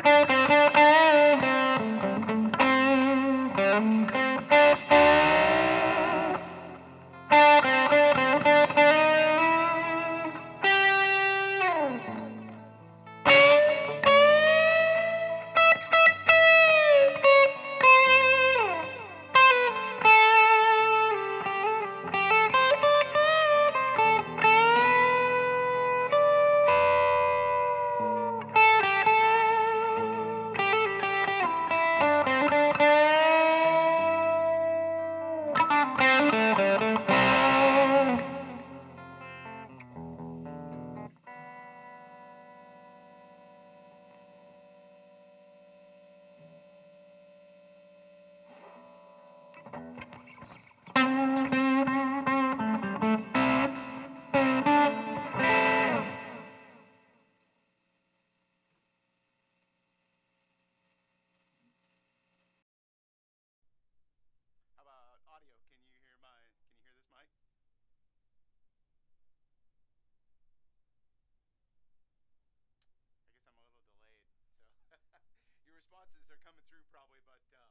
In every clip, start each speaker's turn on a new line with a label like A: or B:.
A: How about audio? Can you hear this mic? I guess I'm a little delayed. So your responses are coming through probably, but yeah.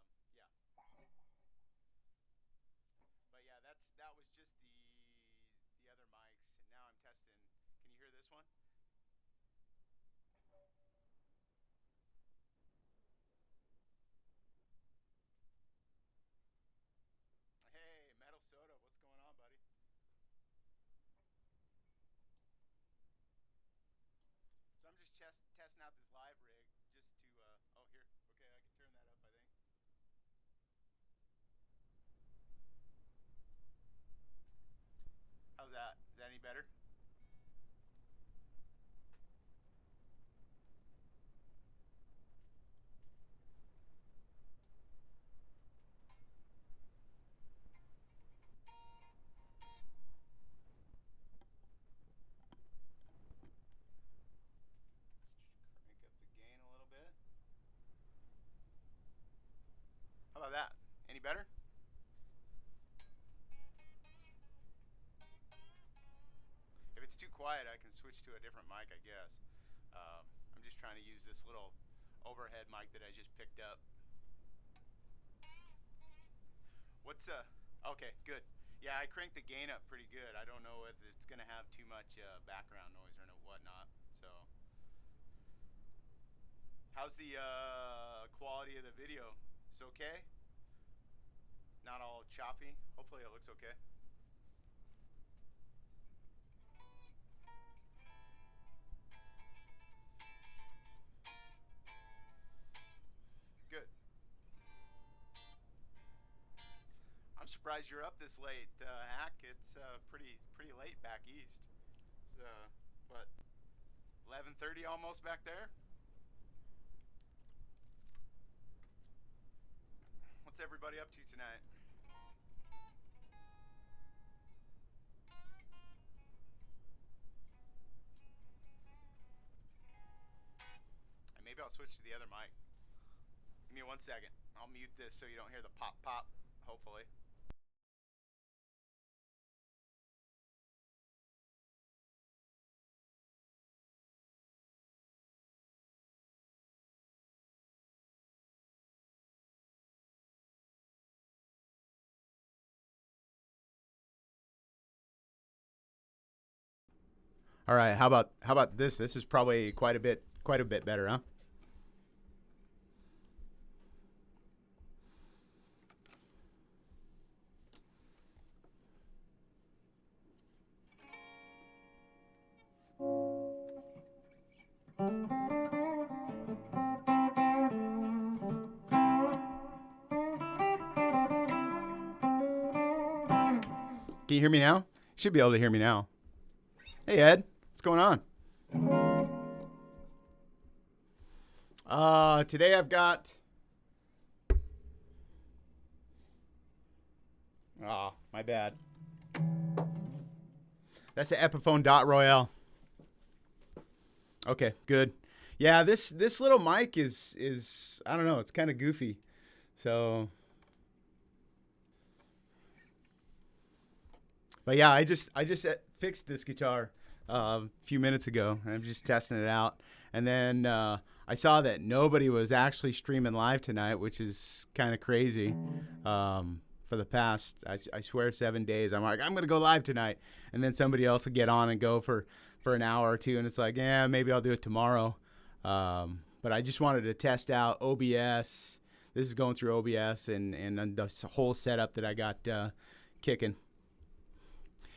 A: But yeah, that was just the other mics, and now I'm testing. Can you hear this one? Hey, Metal Soda, what's going on, buddy? So I'm just testing out this live rig just to oh here. Okay, I can turn that up, I think. How's that? Is that any better? Crank up the gain a little bit. How about that? Any better? If it's too quiet, I can switch to a different mic, I guess. I'm just trying to use this little overhead mic that I just picked up. What's Okay, good. Yeah, I cranked the gain up pretty good. I don't know if it's gonna have too much background noise or whatnot. So, how's the quality of the video? It's okay. Not all choppy. Hopefully, it looks okay. Good. I'm surprised you're up this late, Hack. It's pretty late back east. It's what 11:30 almost back there. What's everybody up to tonight? And maybe I'll switch to the other mic. Give me 1 second. I'll mute this so you don't hear the pop pop. Hopefully. All right. How about this? This is probably quite a bit better, huh? Can you hear me now? You should be able to hear me now. Hey Ed, what's going on? Today I've got. Oh, my bad. That's the Epiphone Dot Royale. Okay, good. Yeah, this little mic is I don't know, it's kind of goofy. So, but yeah, I just fixed this guitar a few minutes ago. I'm just testing it out, and then I saw that nobody was actually streaming live tonight, which is kind of crazy. For the past, I swear, 7 days, I'm like, I'm gonna go live tonight, and then somebody else will get on and go for an hour or two, and it's like, yeah, maybe I'll do it tomorrow. But I just wanted to test out OBS. This is going through OBS and the whole setup that I got kicking.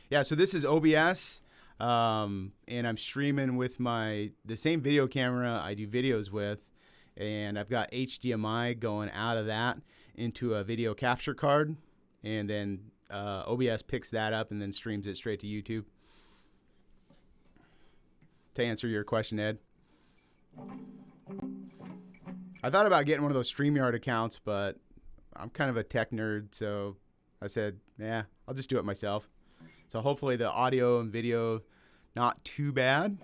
A: Yeah, so this is OBS, and I'm streaming with the same video camera I do videos with, and I've got HDMI going out of that into a video capture card, and then OBS picks that up and then streams it straight to YouTube. To answer your question, Ed, I thought about getting one of those StreamYard accounts, but I'm kind of a tech nerd, so I said, yeah, I'll just do it myself. So hopefully the audio and video not too bad.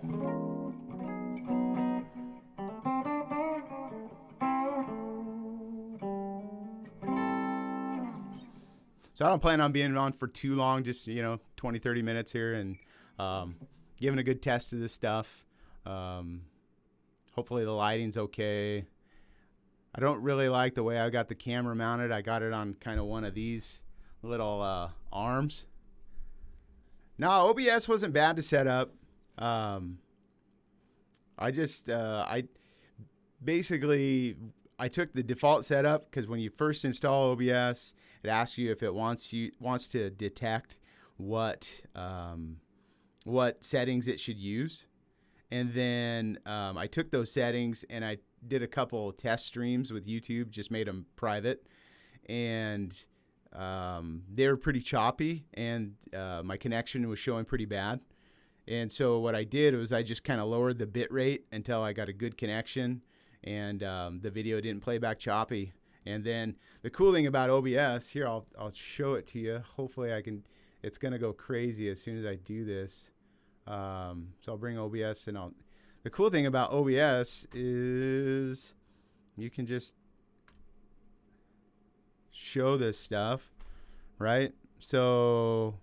A: So I don't plan on being on for too long, just, 20, 30 minutes here, and giving a good test of this stuff. Hopefully the lighting's okay. I don't really like the way I got the camera mounted. I got it on kind of one of these little arms. No, OBS wasn't bad to set up. I took the default setup because when you first install OBS, it asks you if it wants to detect what settings it should use, and then I took those settings and I did a couple test streams with YouTube, just made them private, and they were pretty choppy, and my connection was showing pretty bad. And so what I did was I just kind of lowered the bit rate until I got a good connection, and the video didn't play back choppy. And then the cool thing about OBS, here, I'll show it to you. Hopefully it's going to go crazy as soon as I do this. So I'll bring OBS, and the cool thing about OBS is you can just show this stuff, right? So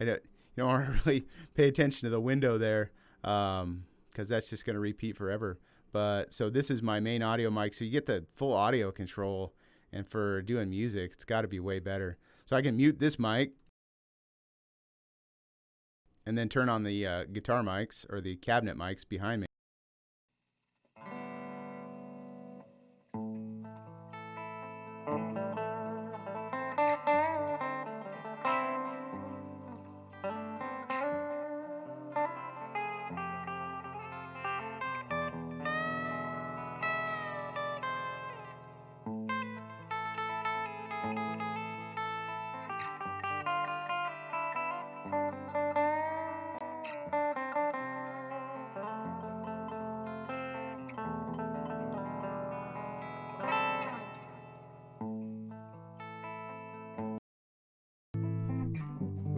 A: you don't want to really pay attention to the window there, because that's just going to repeat forever. But so this is my main audio mic, so you get the full audio control, and for doing music, it's got to be way better. So I can mute this mic and then turn on the guitar mics or the cabinet mics behind me.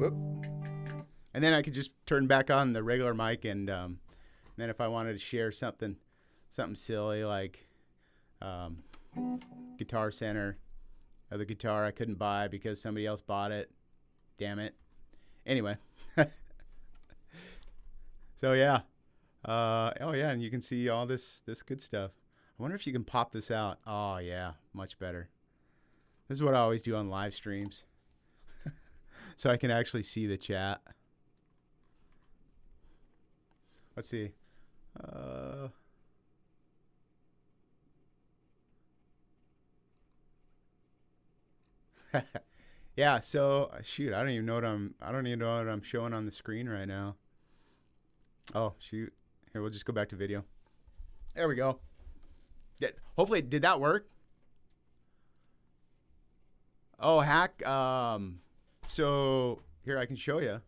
A: Whoop. And then I could just turn back on the regular mic, and then if I wanted to share something silly like Guitar Center, or the guitar I couldn't buy because somebody else bought it. Damn it. Anyway. So yeah. Oh yeah, and you can see all this good stuff. I wonder if you can pop this out. Oh yeah, much better. This is what I always do on live streams. So I can actually see the chat. Let's see. Yeah, so shoot, I don't even know what I'm showing on the screen right now. Oh, shoot. Here, we'll just go back to video. There we go. Hopefully, did that work? Oh, hack. So here, I can show you.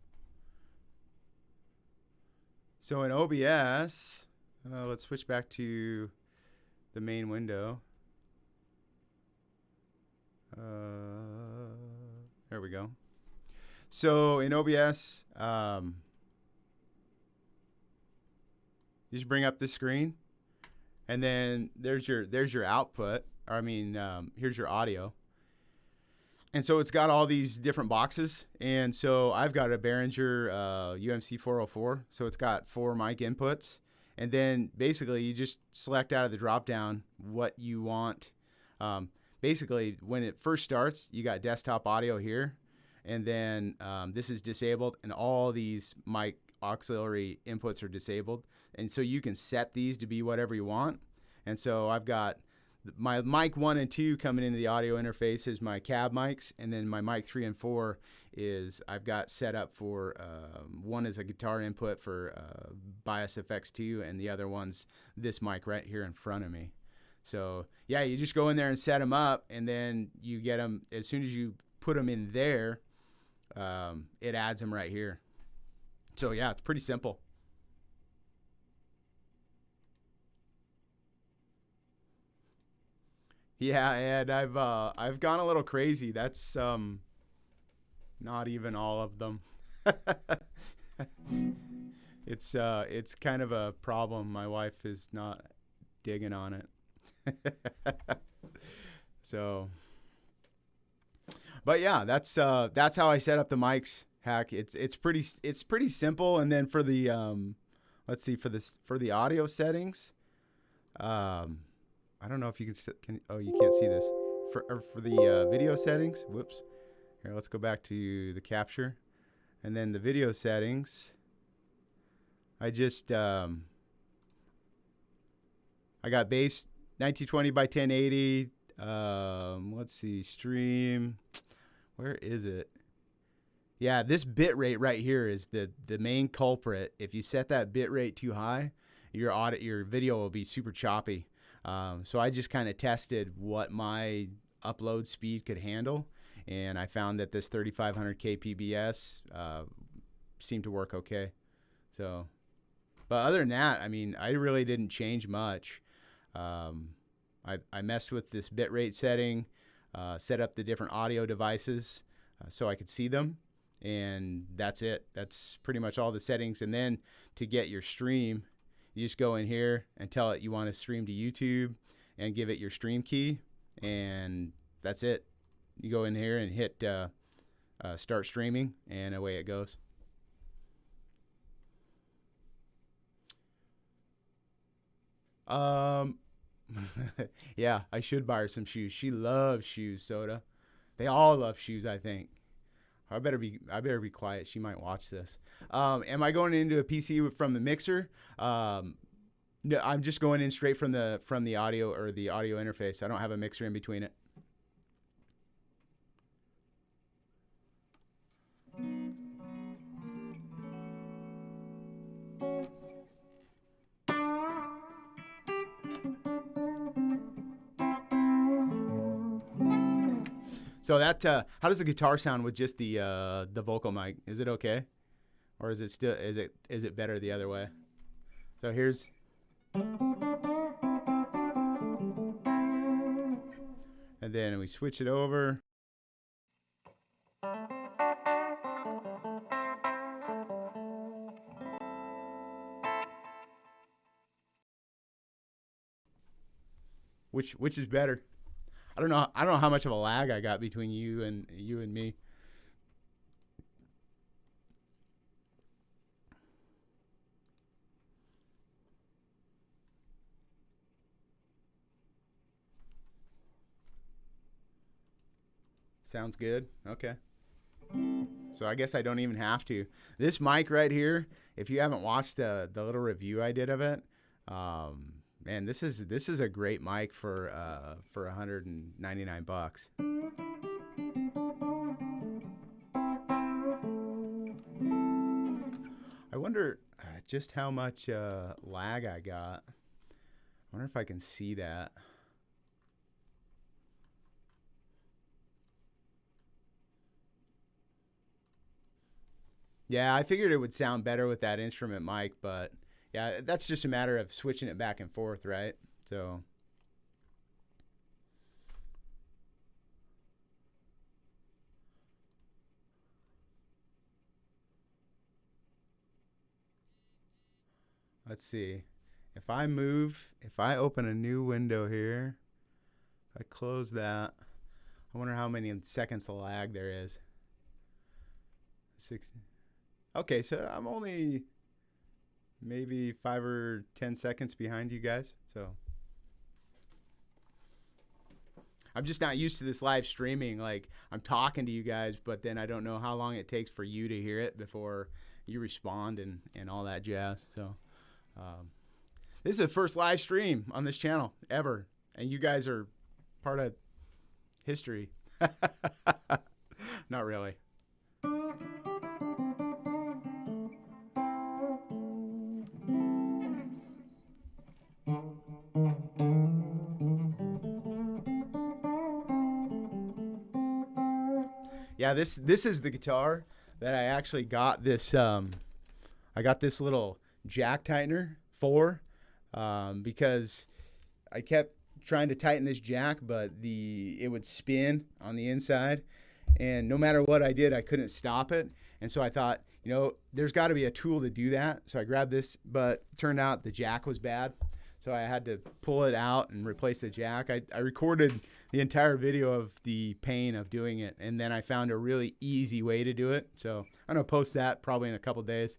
A: So in OBS, let's switch back to the main window. There we go. So in OBS, you just bring up the screen, and then there's your output. Or, I mean, here's your audio. And so it's got all these different boxes. And so I've got a Behringer UMC 404. So it's got 4 mic inputs. And then basically you just select out of the drop down what you want. Basically, when it first starts, you got desktop audio here, and then this is disabled, and all these mic auxiliary inputs are disabled. And so you can set these to be whatever you want. And so I've got my mic 1 and 2 coming into the audio interface is my cab mics, and then my mic 3 and 4 is I've got set up for one is a guitar input for Bias FX2, and the other one's this mic right here in front of me. So yeah, you just go in there and set them up, and then you get them as soon as you put them in there. It adds them right here. So yeah, it's pretty simple. Yeah, and I've gone a little crazy. That's not even all of them. It's kind of a problem. My wife is not digging on it. So, but yeah, that's how I set up the mics. Hack. It's pretty simple. And then for the let's see, for the audio settings, I don't know if you can. Oh, you can't see this. For the video settings. Whoops. Here, let's go back to the capture, and then the video settings. I just I got bass 1920 by 1080. Let's see, stream. Where is it? Yeah, this bit rate right here is the main culprit. If you set that bit rate too high, your video will be super choppy. So I just kind of tested what my upload speed could handle, and I found that this 3500K PBS seemed to work okay. So, but other than that, I mean, I really didn't change much. I messed with this bitrate setting, set up the different audio devices so I could see them, and that's it. That's pretty much all the settings. And then to get your stream, you just go in here and tell it you want to stream to YouTube and give it your stream key, and that's it. You go in here and hit start streaming, and away it goes. Yeah, I should buy her some shoes. She loves shoes, Soda. They all love shoes, I think. I better be quiet. She might watch this. Am I going into a PC from the mixer? No, I'm just going in straight from the audio or the audio interface. I don't have a mixer in between it. So that how does the guitar sound with just the vocal mic? Is it okay, or is it better the other way? So here's. And then we switch it over. Which is better? I don't know how much of a lag I got between you and me. Sounds good. Okay. So I guess I don't even have to. This mic right here, if you haven't watched the little review I did of it, man, this is a great mic for $199. I wonder just how much lag I got. I wonder if I can see that. Yeah, I figured it would sound better with that instrument mic, but yeah, that's just a matter of switching it back and forth, right? So let's see. If I open a new window here, if I close that, I wonder how many seconds of lag there is. 60. Okay, so I'm only maybe 5 or 10 seconds behind you guys. So I'm just not used to this live streaming. Like, I'm talking to you guys, but then I don't know how long it takes for you to hear it before you respond and all that jazz. So this is the first live stream on this channel ever, and you guys are part of history. Not really. Yeah, this is the guitar that I actually got this. I got this little jack tightener for because I kept trying to tighten this jack, but it would spin on the inside, and no matter what I did, I couldn't stop it. And so I thought, there's got to be a tool to do that. So I grabbed this, but turned out the jack was bad. So I had to pull it out and replace the jack. I recorded the entire video of the pain of doing it, and then I found a really easy way to do it. So I'm going to post that probably in a couple days.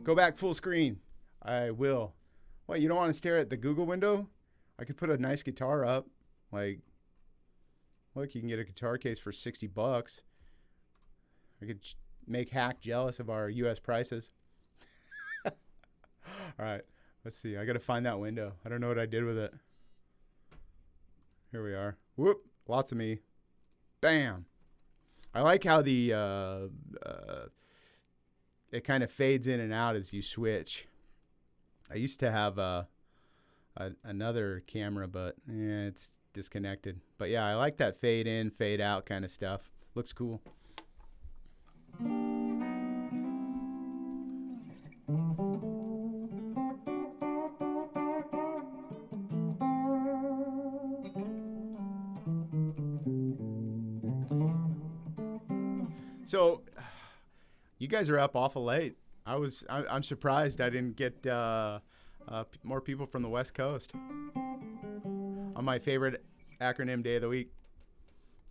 A: Go back full screen. I will. What, you don't want to stare at the Google window? I could put a nice guitar up. Like, look, you can get a guitar case for $60. I could make Hack jealous of our U.S. prices. All right, let's see. I got to find that window. I don't know what I did with it. Here we are. Whoop, lots of me. Bam. I like how the it kind of fades in and out as you switch. I used to have another camera, but it's disconnected. But yeah, I like that fade in, fade out kind of stuff. Looks cool. So, you guys are up awful late. I'm surprised I didn't get more people from the West Coast on my favorite acronym day of the week.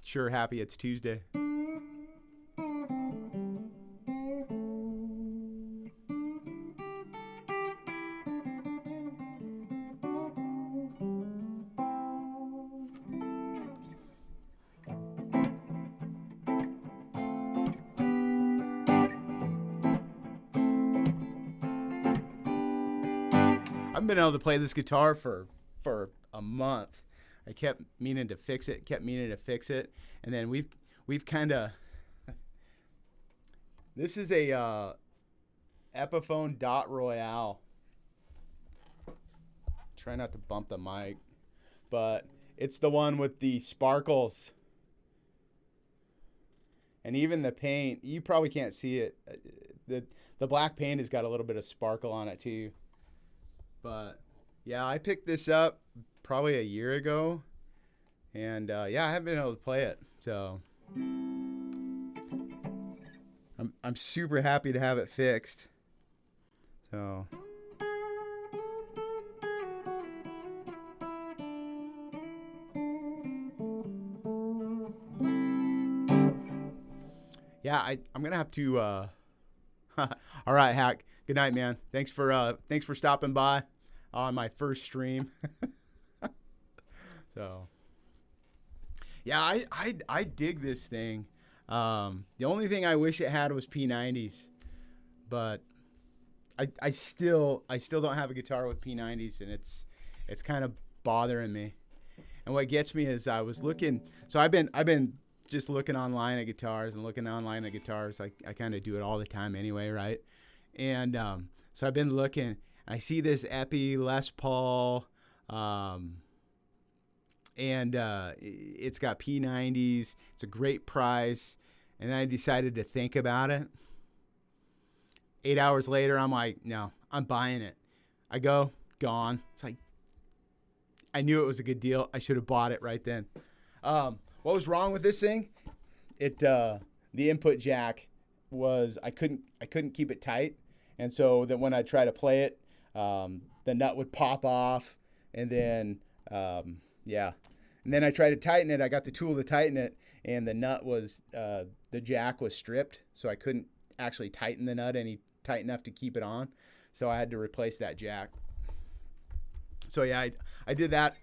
A: Sure happy it's Tuesday. I've been able to play this guitar for a month. I kept meaning to fix it, and then we've kind of. This is a Epiphone Dot Royale. Try not to bump the mic, but it's the one with the sparkles, and even the paint. You probably can't see it. The black paint has got a little bit of sparkle on it too. But yeah, I picked this up probably a year ago, and yeah, I haven't been able to play it. So I'm super happy to have it fixed. So yeah, I'm gonna have to. All right, Hack. Good night, man. Thanks for stopping by on my first stream. So, yeah, I dig this thing. The only thing I wish it had was P90s, but I still don't have a guitar with P90s, and it's kind of bothering me. And what gets me is I was looking. So I've been just looking online at guitars and looking online at guitars. I kind of do it all the time anyway, right? And so I've been looking. I see this Epi Les Paul, and it's got P90s. It's a great price. And then I decided to think about it. 8 hours later, I'm like, no, I'm buying it. I go, gone. It's like, I knew it was a good deal. I should have bought it right then. What was wrong with this thing? The input jack was I couldn't keep it tight, and so that when I try to play it, the nut would pop off, and then yeah, and then I tried to tighten it. I got the tool to tighten it, and the nut was the jack was stripped, so I couldn't actually tighten the nut any tight enough to keep it on. So I had to replace that jack. So yeah, I did that.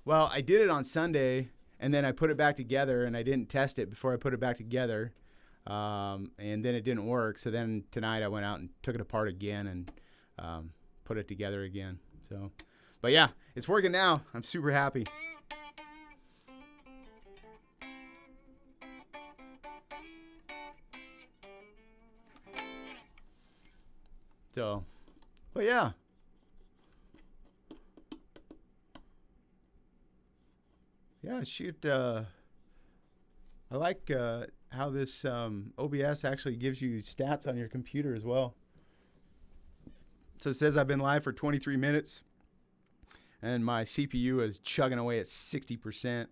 A: Well, I did it on Sunday, and then I put it back together, and I didn't test it before I put it back together, and then it didn't work. So then tonight I went out and took it apart again and put it together again. So, but yeah, it's working now. I'm super happy. So, but yeah. Yeah, shoot. I like how this OBS actually gives you stats on your computer as well. So it says I've been live for 23 minutes, and my CPU is chugging away at 60%.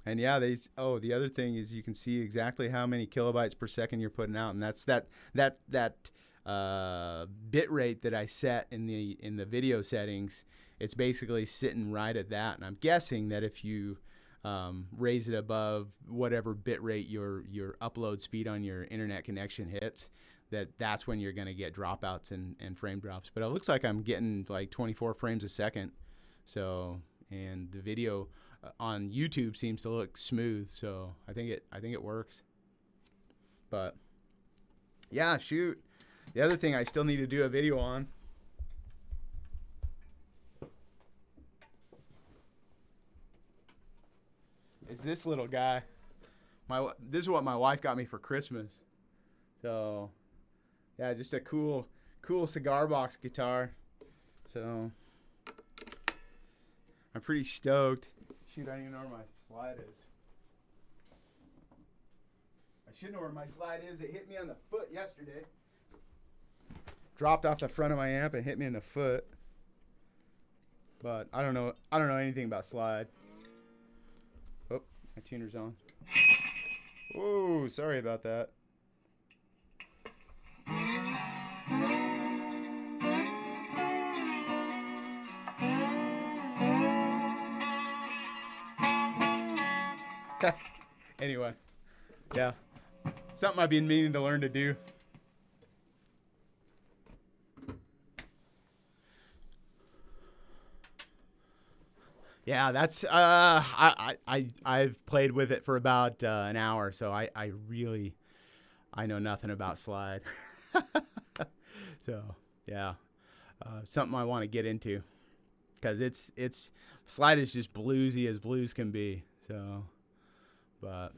A: And yeah, the other thing is you can see exactly how many kilobytes per second you're putting out, and that's that bit rate that I set in the video settings. It's basically sitting right at that, and I'm guessing that if you raise it above whatever bit rate your upload speed on your internet connection hits, that's when you're going to get dropouts and frame drops. But it looks like I'm getting like 24 frames a second. So, and the video on YouTube seems to look smooth. So I think it works. But yeah, shoot. The other thing I still need to do a video on is this little guy. This is what my wife got me for Christmas. So, yeah, just a cool cigar box guitar. So, I'm pretty stoked. Shoot, I don't even know where my slide is. I should know where my slide is. It hit me on the foot yesterday. Dropped off the front of my amp and hit me in the foot. But I don't know anything about slide. Oh, my tuner's on. Oh, sorry about that. Anyway, yeah. Something I've been meaning to learn to do. Yeah, that's I've played with it for about an hour, so I know nothing about slide. So yeah, something I want to get into because it's slide is just bluesy as blues can be. So, but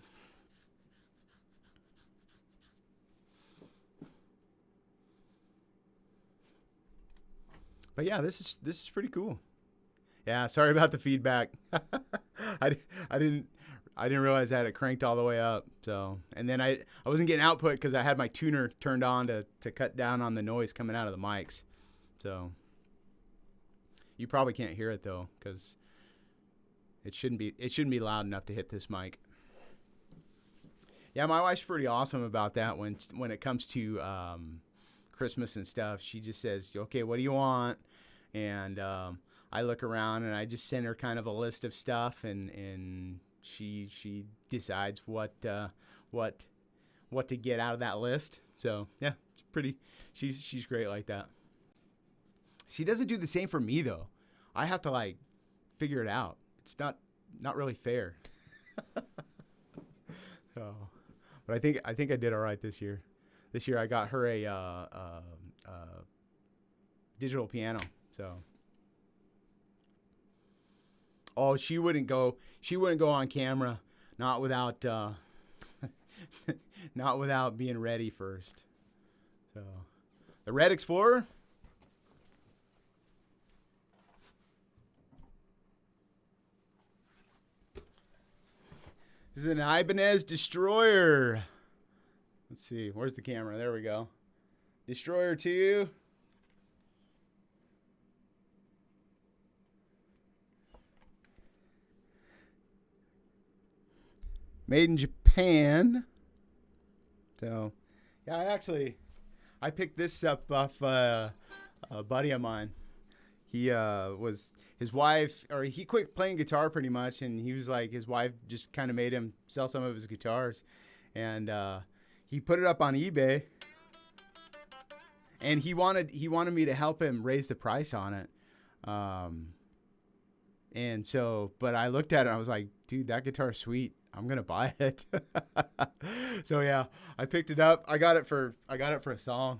A: yeah, this is pretty cool. Yeah, sorry about the feedback. I didn't realize I had it cranked all the way up. So, and then I wasn't getting output because I had my tuner turned on to cut down on the noise coming out of the mics. So you probably can't hear it though because it shouldn't be loud enough to hit this mic. Yeah, my wife's pretty awesome about that when it comes to Christmas and stuff. She just says, "Okay, what do you want?" And I look around and I just send her kind of a list of stuff, and she decides what to get out of that list. So yeah, it's pretty. She's great like that. She doesn't do the same for me though. I have to like figure it out. It's not really fair. So, but I think I did all right this year. This year I got her a digital piano. So. Oh, she wouldn't go on camera, not without not without being ready first. So, the Red Explorer. This is an Ibanez Destroyer. Let's see, where's the camera? There we go. Destroyer 2. Made in Japan. So, Yeah, I picked this up off a buddy of mine. He was his wife, or he quit playing guitar pretty much, and he was like, his wife just kind of made him sell some of his guitars, and he put it up on eBay, and he wanted me to help him raise the price on it. And so, but I looked at it and I was like, dude, that guitar's sweet. I'm gonna buy it. So yeah, I picked it up. I got it for a song.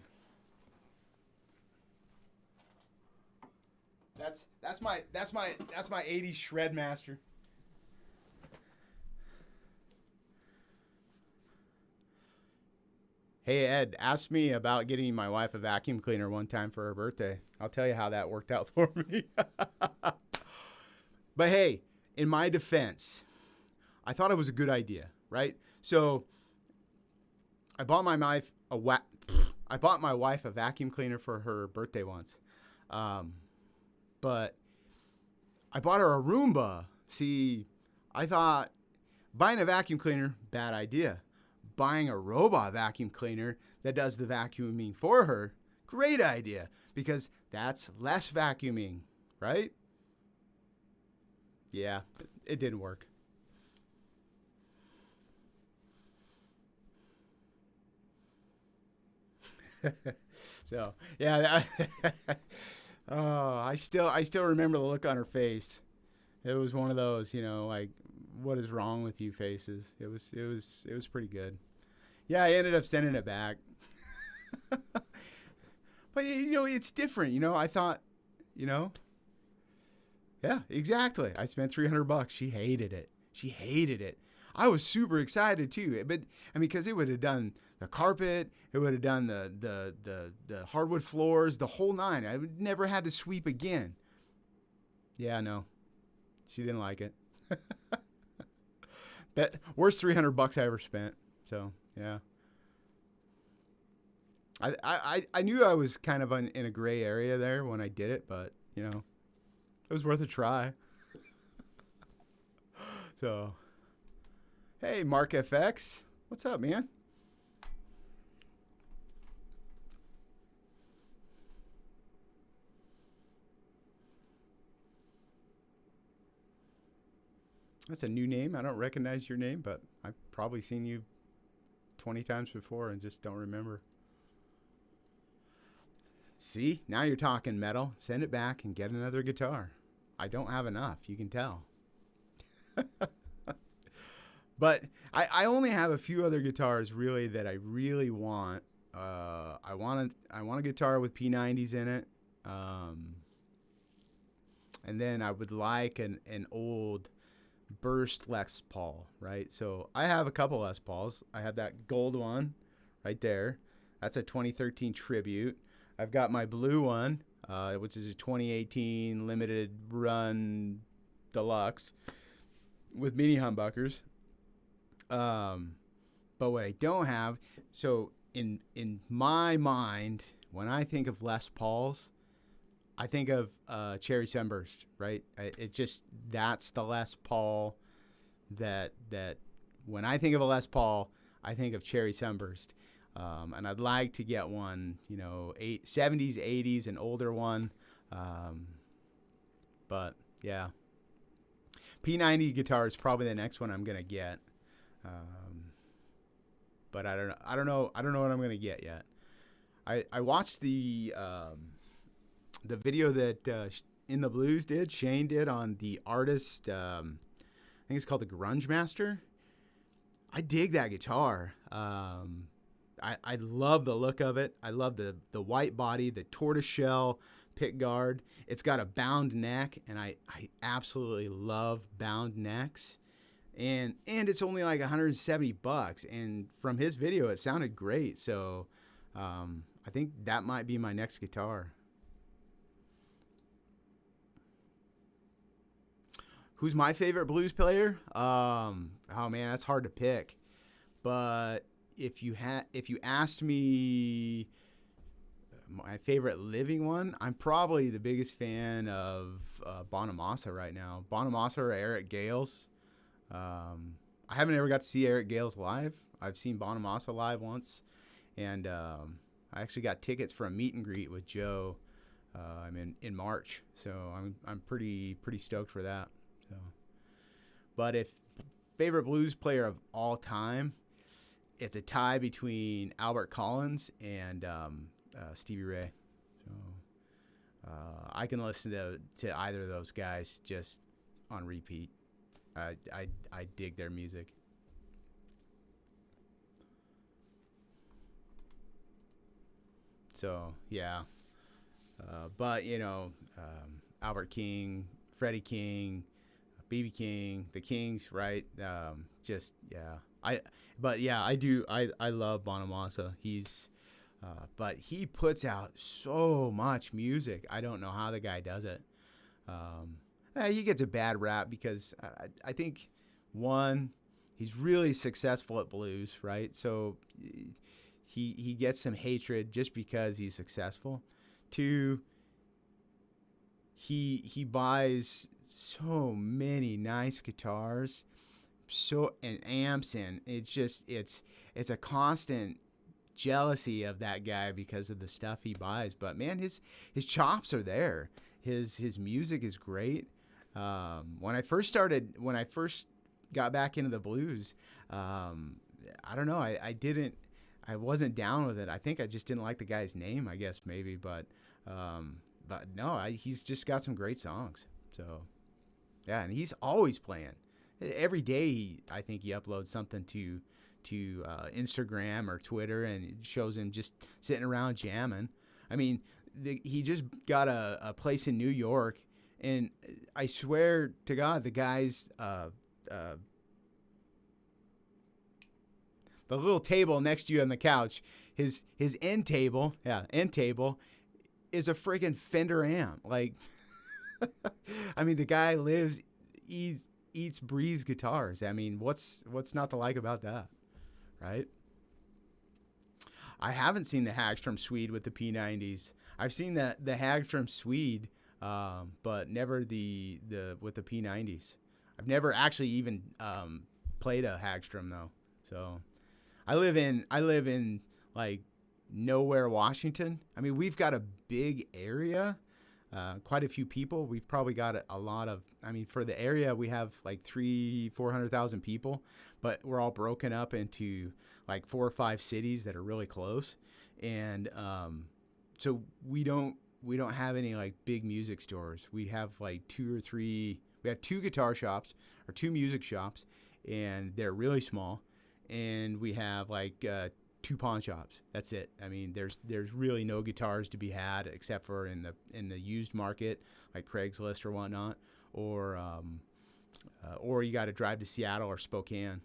A: That's my 80s shred master. Hey Ed, ask me about getting my wife a vacuum cleaner one time for her birthday. I'll tell you how that worked out for me. But hey, in my defense, I thought it was a good idea, right? So I bought my wife a vacuum cleaner for her birthday once. But I bought her a Roomba. See, I thought buying a vacuum cleaner, bad idea. Buying a robot vacuum cleaner that does the vacuuming for her, great idea, because that's less vacuuming, right? Yeah, it didn't work. So, yeah, oh, I still remember the look on her face. It was one of those, like, what is wrong with you faces. It was pretty good. Yeah, I ended up sending it back. But it's different. I thought, you know, yeah, exactly. I spent $300. She hated it. She hated it. I was super excited too, but I mean, because it would have done the carpet, it would have done the hardwood floors, the whole nine. I would never had to sweep again. Yeah, no, she didn't like it. But worst $300 I ever spent. So yeah, I knew I was kind of in a gray area there when I did it, but it was worth a try. So. Hey, Mark FX. What's up, man? That's a new name. I don't recognize your name, but I've probably seen you 20 times before and just don't remember. See, now you're talking metal. Send it back and get another guitar. I don't have enough. You can tell. But I only have a few other guitars really that I really want. I want a guitar with P90s in it, and then I would like an old burst Les Paul, right? So I have a couple Les Pauls. I have that gold one right there. That's a 2013 Tribute. I've got my blue one, which is a 2018 limited run deluxe with mini humbuckers. But what I don't have, so in my mind, when I think of Les Pauls, I think of Cherry Sunburst, right? That's the Les Paul that when I think of a Les Paul, I think of Cherry Sunburst. And I'd like to get one, 70s, 80s, an older one. But yeah, P90 guitar is probably the next one I'm gonna get. But I don't know what I'm gonna get yet. I watched the video that In the Blues Shane did on the artist. I think it's called the Grunge Master. I dig that guitar. I love the look of it. I love the white body, the tortoiseshell pick guard. It's got a bound neck, and I absolutely love bound necks. And it's only like $170, and from his video, it sounded great. So I think that might be my next guitar. Who's my favorite blues player? Oh man, that's hard to pick. But if you asked me my favorite living one, I'm probably the biggest fan of Bonamassa right now. Bonamassa or Eric Gales. I haven't ever got to see Eric Gales live. I've seen Bonamassa live once, and I actually got tickets for a meet and greet with Joe. I'm in March, so I'm pretty stoked for that. So, but if favorite blues player of all time, it's a tie between Albert Collins and Stevie Ray. So I can listen to either of those guys just on repeat. I dig their music. So yeah, but Albert King, Freddie King, BB King, the Kings, right? Just yeah, I do. I love Bonamassa. But he puts out so much music. I don't know how the guy does it. He gets a bad rap because I think one, he's really successful at blues, right? So he gets some hatred just because he's successful. Two, he buys so many nice guitars, and amps, and it's a constant jealousy of that guy because of the stuff he buys. But man, his chops are there. His music is great. When I first got back into the blues, I don't know. I wasn't down with it. I think I just didn't like the guy's name, I guess maybe. But no, he's just got some great songs. So yeah, and he's always playing. Every day, I think he uploads something to Instagram or Twitter, and it shows him just sitting around jamming. I mean, he just got a place in New York, and I swear to God, the guy's the little table next to you on the couch, his end table is a friggin' Fender amp. Like, I mean, the guy eats, breathes guitars. I mean, what's not to like about that, right? I haven't seen the Hagstrom Swede with the P90s. I've seen the Hagstrom Swede, but never the with the P90s. I've never actually even played a Hagstrom though. So I live in like nowhere, Washington. I mean, we've got a big area, quite a few people. We've probably got a lot of. I mean, for the area, we have like 400,000 people, but we're all broken up into like 4 or 5 cities that are really close, and so we don't have any like big music stores. We have like 2 or 3. We have 2 guitar shops or 2 music shops, and they're really small. And we have like 2 pawn shops. That's it. I mean, there's really no guitars to be had except for in the used market, like Craigslist or whatnot, or you got to drive to Seattle or Spokane,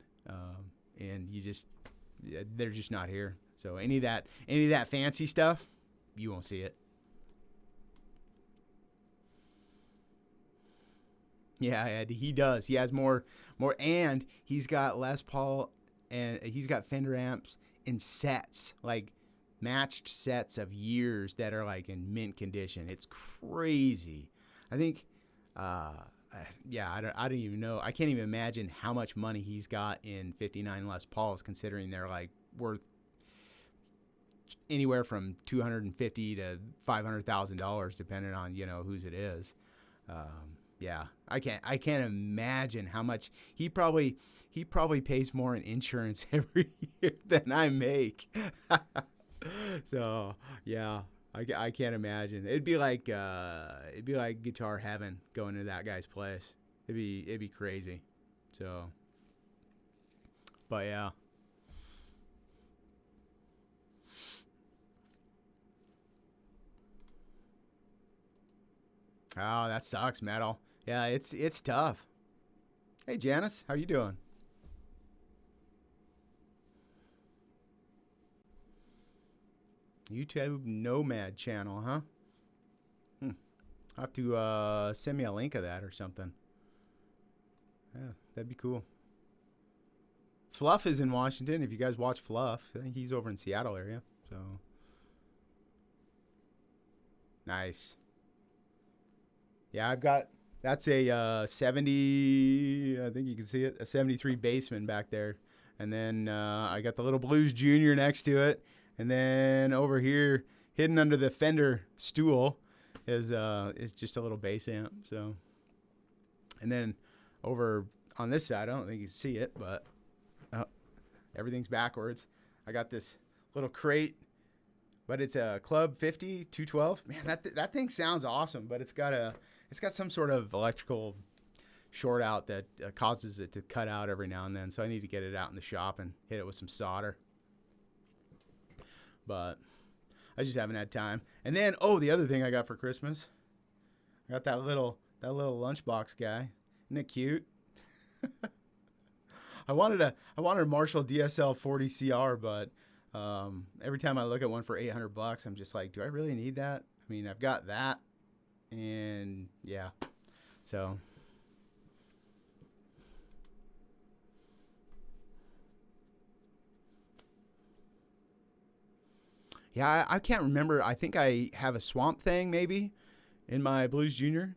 A: and they're just not here. So any of that fancy stuff, you won't see it. Yeah, he does. He has more, and he's got Les Paul, and he's got Fender amps in sets, like matched sets of years that are like in mint condition. It's crazy. I think, I don't even know. I can't even imagine how much money he's got in 59 Les Pauls, considering they're like worth anywhere from $250 to $500,000, depending on whose it is. Yeah, I can't imagine how much he probably pays more in insurance every year than I make. So yeah, I can't imagine. It'd be like guitar heaven going to that guy's place. It'd be crazy. So, but yeah. Oh, that sucks, metal. Yeah, it's tough. Hey, Janice, how you doing? YouTube Nomad channel, huh? Hmm. I'll have to send me a link of that or something. Yeah, that'd be cool. Fluff is in Washington. If you guys watch Fluff, I think he's over in Seattle area. So nice. Yeah, that's a 70. I think you can see it. A 73 Bassman back there, and then I got the little Blues Junior next to it. And then over here, hidden under the Fender stool, is just a little bass amp. So, and then over on this side, I don't think you can see it, but everything's backwards. I got this little crate, but it's a Club 50 212. Man, that thing sounds awesome, but it's got some sort of electrical short out that causes it to cut out every now and then. So I need to get it out in the shop and hit it with some solder. But I just haven't had time. And then, the other thing I got for Christmas, I got that little lunchbox guy. Isn't it cute? I wanted a Marshall DSL 40 CR, but every time I look at one for $800, I'm just like, do I really need that? I mean, I've got that, and yeah, so. Yeah, I can't remember. I think I have a Swamp Thing maybe in my Blues Junior.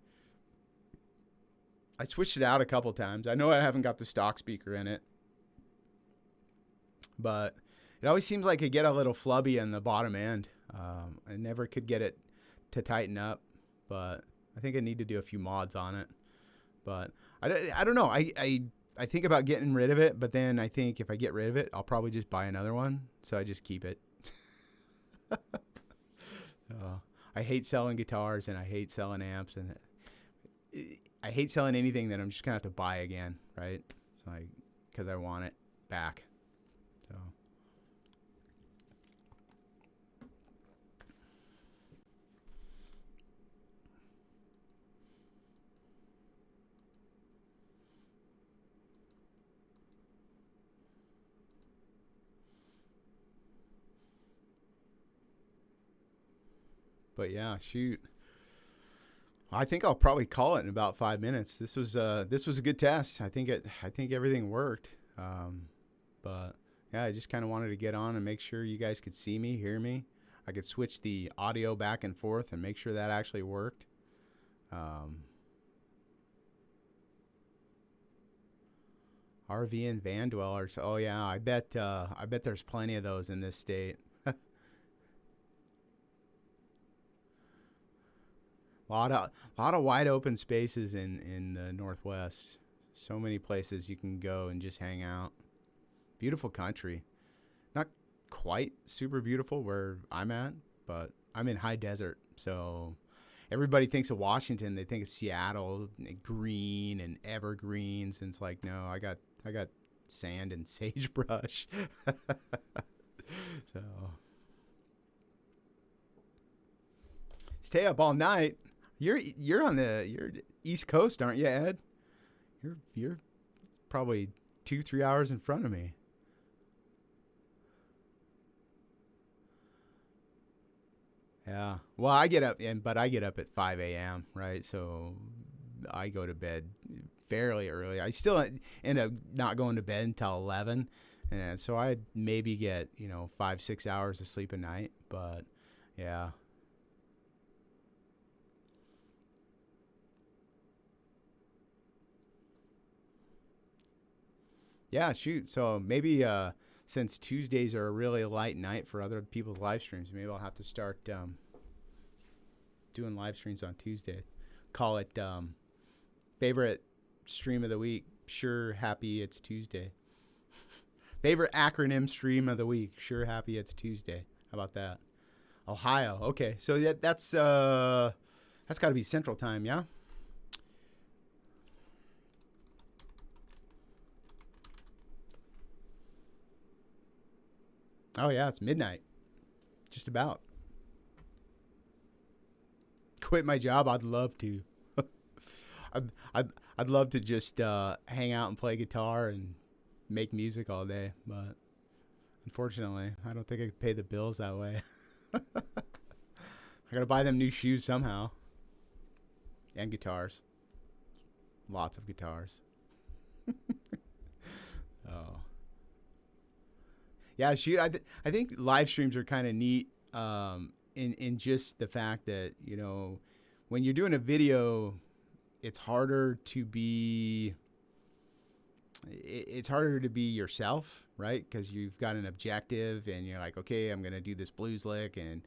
A: I switched it out a couple times. I know I haven't got the stock speaker in it, but it always seems like it get a little flubby in the bottom end. I never could get it to tighten up, but I think I need to do a few mods on it. But I don't know. I think about getting rid of it, but then I think if I get rid of it, I'll probably just buy another one. So I just keep it. I hate selling guitars, and I hate selling amps, and I hate selling anything that I'm just gonna have to buy again, right? So because I want it back. So. But yeah, shoot. I think I'll probably call it in about 5 minutes. This was a good test. I think everything worked. But yeah, I just kind of wanted to get on and make sure you guys could see me, hear me. I could switch the audio back and forth and make sure that actually worked. RV and van dwellers. Oh yeah, I bet there's plenty of those in this state. lot of wide open spaces in the Northwest. So many places you can go and just hang out. Beautiful country. Not quite super beautiful where I'm at, but I'm in high desert. So everybody thinks of Washington, they think of Seattle, green and evergreens, and it's like, no, I got sand and sagebrush. So stay up all night. You're East Coast, aren't you, Ed? You're probably 2-3 hours in front of me. Yeah. Well, I get up at 5 a.m., right? So I go to bed fairly early. I still end up not going to bed until 11, and so I maybe get 5-6 hours of sleep a night. But yeah. Yeah, shoot. So maybe since Tuesdays are a really light night for other people's live streams, maybe I'll have to start doing live streams on Tuesday. Call it favorite stream of the week. Sure, happy it's Tuesday. Favorite acronym stream of the week. Sure, happy it's Tuesday. How about that? Ohio. Okay, so that's got to be Central Time, yeah. Oh yeah, it's midnight. Just about. Quit my job. I'd love to. I'd love to just hang out and play guitar and make music all day, but unfortunately, I don't think I could pay the bills that way. I gotta buy them new shoes somehow, and guitars. Lots of guitars. Oh. Yeah, shoot. I think live streams are kind of neat in just the fact that, when you're doing a video, it's harder to be it's harder to be yourself, right? Because you've got an objective and you're like, okay, I'm going to do this blues lick, and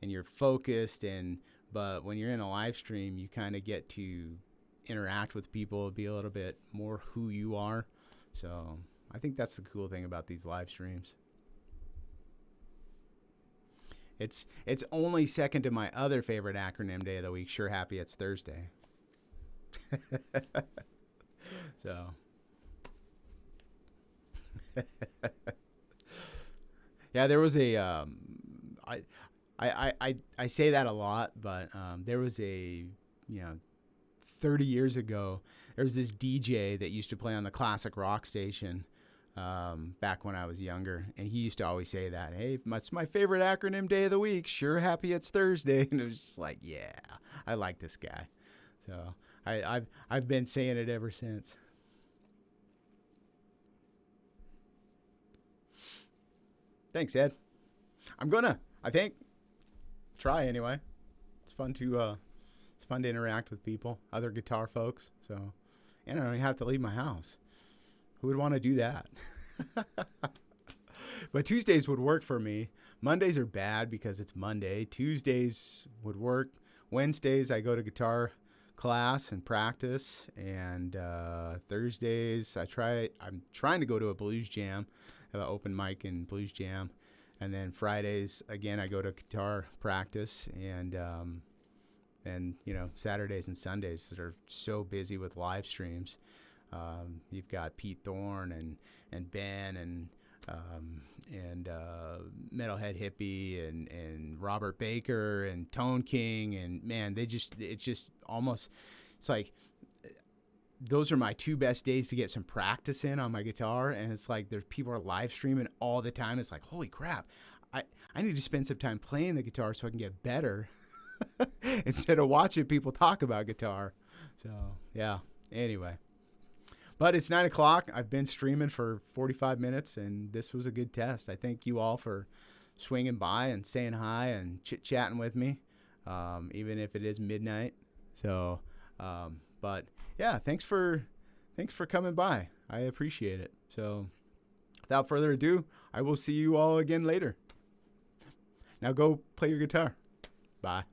A: you're focused. But when you're in a live stream, you kind of get to interact with people, be a little bit more who you are. So I think that's the cool thing about these live streams. It's only second to my other favorite acronym day of the week, Sure Happy It's Thursday. So yeah, there was a I say that a lot, but there was a 30 years ago, there was this DJ that used to play on the classic rock station back when I was younger, and he used to always say that, hey, it's my favorite acronym day of the week, Sure Happy It's Thursday. And it was just like, yeah, I like this guy. So I've been saying it ever since. Thanks, Ed. I'm gonna, I think, try anyway. It's fun to interact with people, other guitar folks. So, and I don't even have to leave my house. Who would want to do that? But Tuesdays would work for me. Mondays are bad because it's Monday. Tuesdays would work. Wednesdays I go to guitar class and practice, and Thursdays I'm trying to go to a blues jam, have an open mic and blues jam, and then Fridays again I go to guitar practice, and Saturdays and Sundays that are so busy with live streams. You've got Pete Thorne and Ben and Metalhead Hippie and Robert Baker and Tone King, and man, it's just almost, it's like those are my two best days to get some practice in on my guitar. And it's like there's people are live streaming all the time. It's like, holy crap, I need to spend some time playing the guitar so I can get better instead of watching people talk about guitar. So yeah, anyway. But it's 9 o'clock. I've been streaming for 45 minutes, and this was a good test. I thank you all for swinging by and saying hi and chit-chatting with me, even if it is midnight. So, but yeah, thanks for coming by. I appreciate it. So, without further ado, I will see you all again later. Now go play your guitar. Bye.